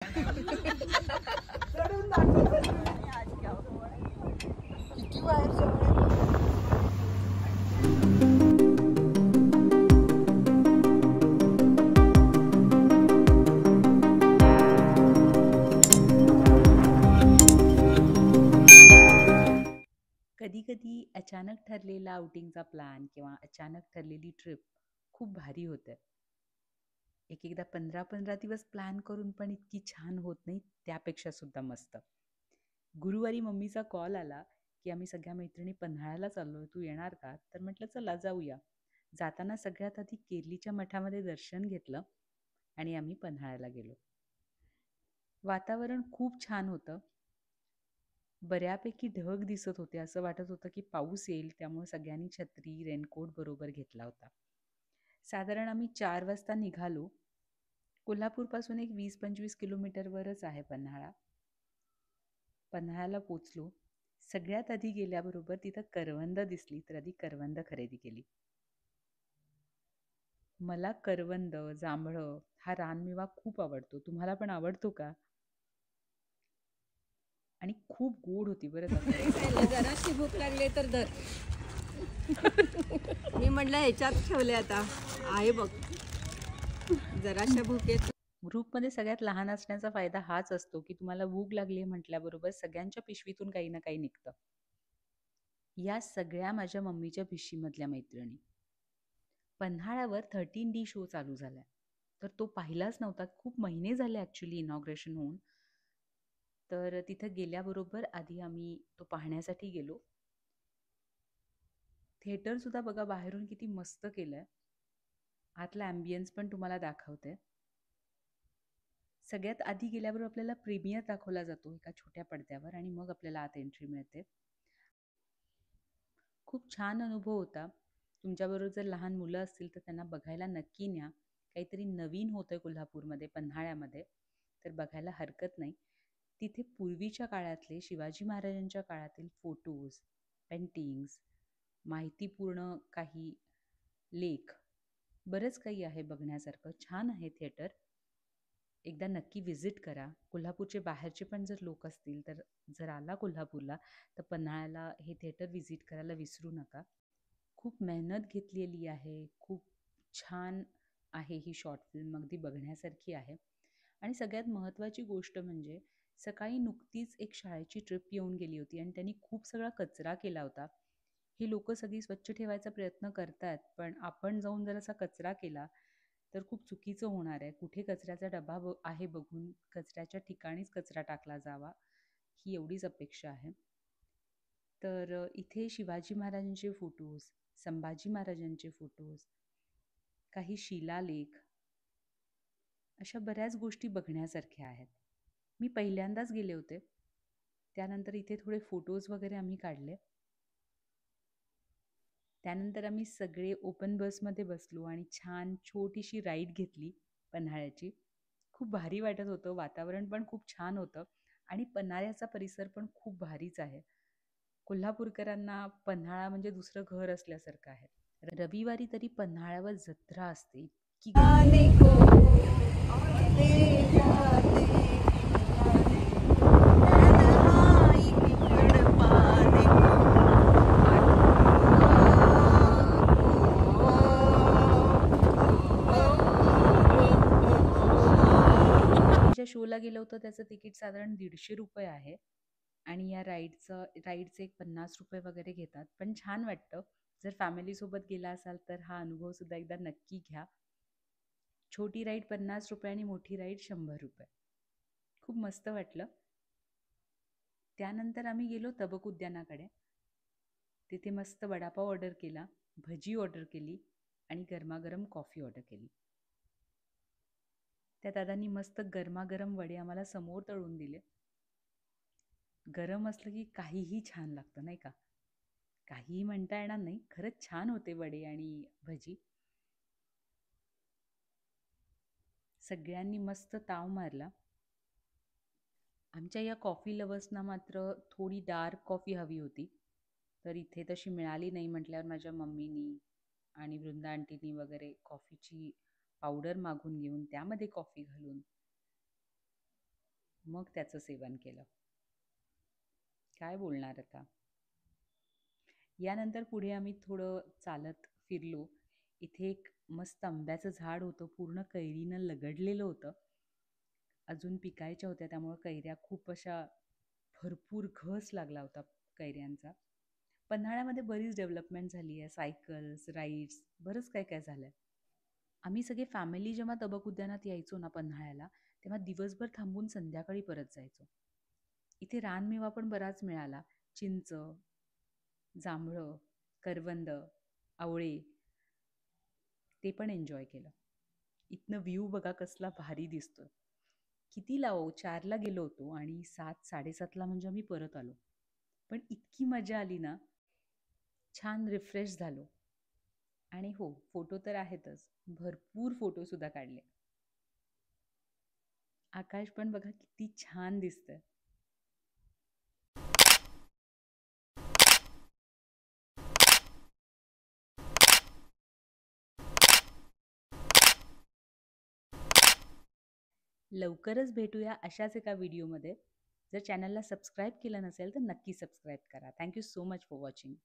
चढून दाखव. किती बाहेर जवळ कधी कधी अचानक ठरलेला आउटिंगचा प्लॅन किंवा अचानक ठरलेली ट्रिप खूप भारी होते. एक एकदा 15-15 दिवस प्लॅन करून पण इतकी छान होत नाही, त्यापेक्षा सुद्धा मस्त. गुरुवारी मम्मीचा कॉल आला की आम्ही सगळ्या मैत्रिणी पन्हाळ्याला चाललोय, तू येणार का? तर म्हटलं चला जाऊया. जाताना सगळ्यात आधी केरलीच्या मठामध्ये दर्शन घेतलं आणि आम्ही पन्हाळ्याला गेलो. वातावरण खूप छान होतं. बऱ्यापैकी ढग दिसत होते. असं वाटत होतं की पाऊस येईल, त्यामुळे सगळ्यांनी छत्री रेनकोट बरोबर घेतला होता. साधारण आम्ही 4 वाजता निघालो. कोल्हापूरपासून एक 20-25 किलोमीटरवरच आहे पन्हाळा. पन्हाळ्याला पोचलो. सगळ्यात आधी गेल्याबरोबर तिथं करवंद दिसली, तर आधी करवंद खरेदी केली. मला करवंद, जांभळं हा रानमेवा खूप आवडतो. तुम्हाला पण आवडतो का? आणि खूप गोड होती बरं का. जराशी भूक लागली तर धर. मी म्हटलं ह्याच्यात ठेवले आता आहे बघ. जराशा भूकेत ग्रुपमध्ये सगळ्यात लहान असण्याचा फायदा हाच असतो की तुम्हाला भूक लागली म्हटल्याबरोबर सगळ्यांच्या पिशवीतून काही ना काही निघतं. या सगळ्या माझ्या मम्मीच्या पिशवीमधल्या मैत्रिणी. पन्हाळ्यावर 13D शो चालू झालाय, तर तो पाहिलाच नव्हता. खूप महिने झाले ॲक्च्युली इनॉग्रेशन होऊन. तर तिथं गेल्याबरोबर आधी आम्ही तो पाहण्यासाठी गेलो. थिएटरसुद्धा बघा बाहेरून किती मस्त केलंय. आतला ॲम्बियन्स पण तुम्हाला दाखवते. सगळ्यात आधी गेल्याबरोबर आपल्याला प्रीमियर दाखवला जातो एका छोट्या पडद्यावर आणि मग आपल्याला आत एंट्री मिळते. खूप छान अनुभव होता. तुमच्याबरोबर जर लहान मुलं असतील तर त्यांना बघायला नक्की न्या. काहीतरी नवीन होतंय कोल्हापूरमध्ये, पन्हाळ्यामध्ये, तर बघायला हरकत नाही. तिथे पूर्वीच्या काळातले शिवाजी महाराजांच्या काळातील फोटोज, पेंटिंग्स, माहितीपूर्ण काही लेख, बरंच काही आहे बघण्यासारखं. छान आहे थिएटर. एकदा नक्की व्हिजिट करा. कोल्हापूरचे बाहेरचे पण जर लोक असतील तर जर आला कोल्हापूरला तर पन्हाळ्याला हे थिएटर व्हिजिट करायला विसरू नका. खूप मेहनत घेतलेली आहे. खूप छान आहे ही शॉर्ट फिल्म, अगदी बघण्यासारखी आहे. आणि सगळ्यात महत्त्वाची गोष्ट म्हणजे सकाळी नुकतीच एक शाळेची ट्रिप येऊन गेली होती आणि त्यांनी खूप सगळा कचरा केला होता. ही लोकं सगळी स्वच्छ ठेवायचा प्रयत्न करतात, पण आपण जाऊन जर असा कचरा केला तर खूप चुकीचं होणार आहे. कुठे कचऱ्याचा डबा आहे बघून कचऱ्याच्या ठिकाणीच कचरा टाकला जावा, ही एवढीच अपेक्षा आहे. तर इथे शिवाजी महाराजांचे फोटोज, संभाजी महाराजांचे फोटोज, काही शिलालेख, अशा बऱ्याच गोष्टी बघण्यासारख्या आहेत. मी पहिल्यांदाच गेले होते. त्यानंतर इथे थोडे फोटोज वगैरे आम्ही काढले. त्यानंतर आम्ही सगळे ओपन बसमध्ये बसलो आणि छान छोटीशी राईड घेतली पन्हाळ्याची. खूप भारी वाटत होतं. वातावरण पण खूप छान होतं आणि पन्हाळ्याचा परिसर पण खूप भारीच आहे. कोल्हापूरकरांना पन्हाळा म्हणजे दुसरं घर असल्यासारखं आहे. रविवारी तरी पन्हाळ्यावर जत्रा असते. इतकी आने को आते जाते तन्हाई की तड़पाने ज्या शोला गेलो होतो त्याचं तिकीट साधारण ₹150 आहे आणि या राईडचे एक ₹50 वगैरे घेतात. पण छान वाटतं. जर फॅमिलीसोबत गेला असाल तर हा अनुभवसुद्धा एकदा नक्की घ्या. छोटी राईड ₹50 आणि मोठी राईड ₹100. खूप मस्त वाटलं. त्यानंतर आम्ही गेलो तबक उद्यानाकडे. तिथे मस्त वडापाव ऑर्डर केला, भजी ऑर्डर केली आणि गरमागरम कॉफी ऑर्डर केली. त्या दादांनी मस्त गरमागरम वडे आम्हाला समोर तळून दिले. गरम असलं की काहीही छान लागतं नाही का? काहीही म्हणता येणार नाही, खरंच छान होते वडे आणि भजी. सगळ्यांनी मस्त ताव मारला. आमच्या या कॉफी लवर्सना मात्र थोडी डार्क कॉफी हवी होती, तर इथे तशी मिळाली नाही म्हटल्यावर माझ्या मम्मीनी आणि वृंदा आंटीनी वगैरे कॉफीची पावडर मागून घेऊन त्यामध्ये कॉफी घालून मग त्याचं सेवन केलं. काय बोलणार आता. यानंतर पुढे आम्ही थोडं चालत फिरलो. इथे एक मस्त आंब्याचं झाड होतं, पूर्ण कैरीनं लगडलेलं होतं. अजून पिकायच्या होत्या, त्यामुळं कैऱ्या खूप अशा भरपूर घस लागला होता कैऱ्यांचा. पन्हाळ्यामध्ये बरीच डेव्हलपमेंट झाली आहे. सायकल्स, राईड्स, बरंच काय काय झालं आहे. आम्ही सगळे फॅमिली जेव्हा तबक उद्यानात यायचो ना पन्हाळ्याला, तेव्हा दिवसभर थांबून संध्याकाळी परत जायचो. इथे रानमेवा पण बराच मिळाला. चिंच, जांभळं, करवंद, आवळे, ते पण एन्जॉय केलं. इथनं व्ह्यू बघा कसला भारी दिसतोय. कितीला हो, 4ला गेलो होतो आणि 7-7:30ला म्हणजे आम्ही परत आलो. पण इतकी मजा आली ना, छान रिफ्रेश झालो. आणि हो, फोटो तर आहेतच, भरपूर फोटोसुद्धा काढले. आकाश पण बघा किती छान दिसतंय. लवकरच भेटूया अशाच एका व्हिडिओमध्ये. जर चॅनलला सबस्क्राईब केलं नसेल तर नक्की सबस्क्राईब करा. Thank you so much for watching.